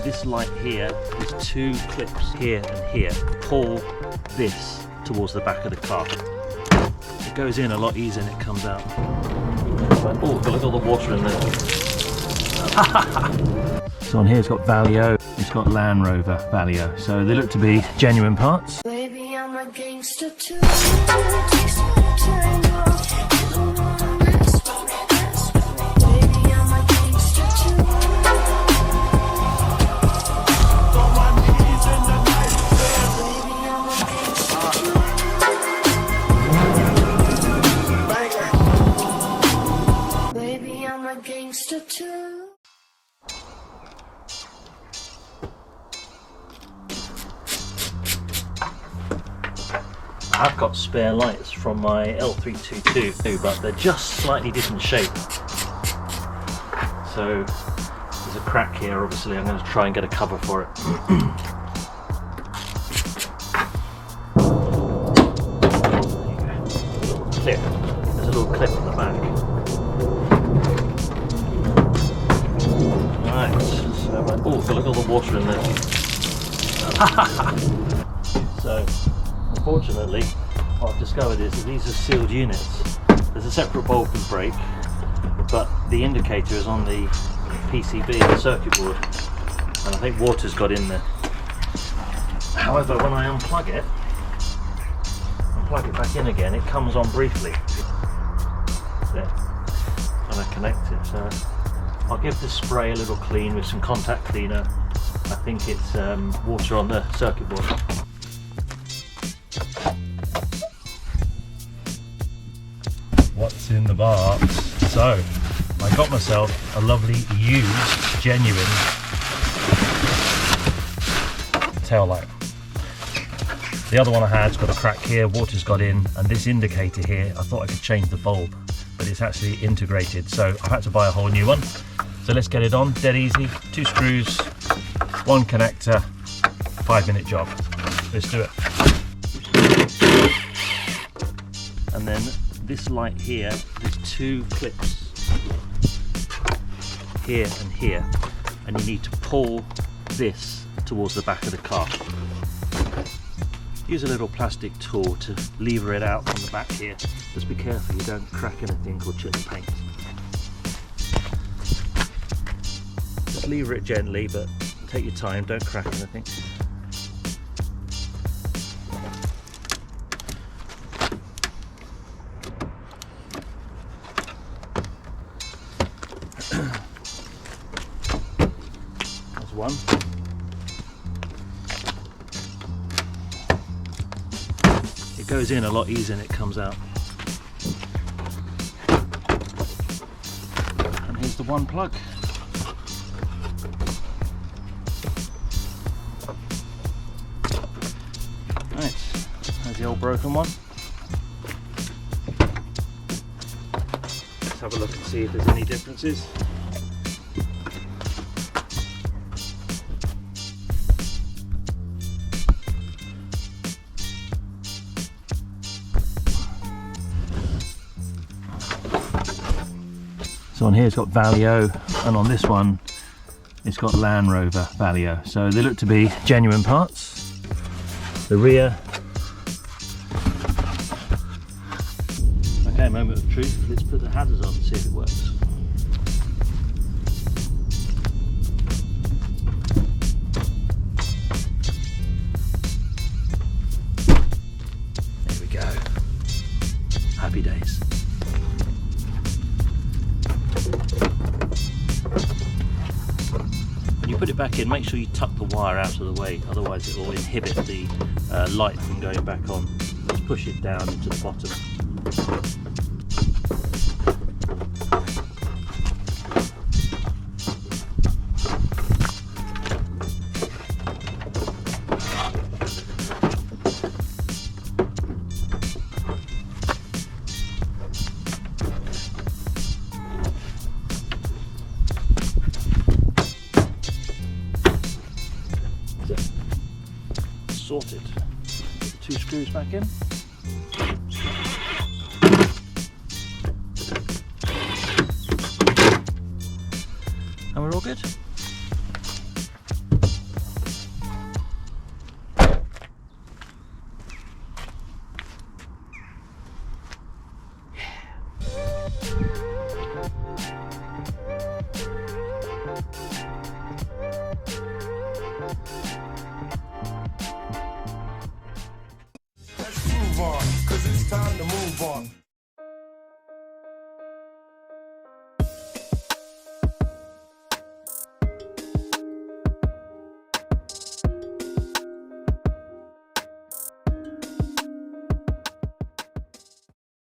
this light here is two clips here and here. Pull this towards the back of the car. It goes in a lot easier than it comes out. Oh, look at all the water in there. So on here it's got Valio, it's got Land Rover Valio. So they look to be genuine parts. Baby, I'm a gangster too. I've got spare lights from my L320, but they're just slightly different shape. So there's a crack here, obviously I'm going to try and get a cover for it. There you go. There's a little clip on the back. Right, so oh, look at all the water in there. So unfortunately, what I've discovered is that these are sealed units. There's a separate bulb and brake, but the indicator is on the PCB, the circuit board, and I think water's got in there. However, when I unplug it back in again, it comes on briefly. There. And I connect it. So I'll give this spray a little clean with some contact cleaner. I think it's water on the circuit board. What's in the box? So I got myself a lovely used genuine tail light. The other one I had's got a crack here, water's got in, and this indicator here, I thought I could change the bulb, but it's actually integrated, so I've had to buy a whole new one. So let's get it on, dead easy, 2 screws, 1 connector, 5-minute job. Let's do it. And then this light here, there's 2 clips here and here, and you need to pull this towards the back of the car. Use a little plastic tool to lever it out from the back here. Just be careful you don't crack anything or chip the paint. Just lever it gently, but take your time, don't crack anything. There's one. It goes in a lot easier than it comes out. And here's the one plug. Right, there's the old broken one. Let's have a look and see if there's any differences. So on here it's got Valio, and on this one it's got Land Rover Valio. So they look to be genuine parts. The rear. Okay, moment of truth. Let's put the hazards on and see if it works. There we go. Happy days. When you put it back in, make sure you tuck the wire out of the way, otherwise it will inhibit the light from going back on. Let's push it down into the bottom. Sorted. 2 screws back in. And we're all good. GrooveOn.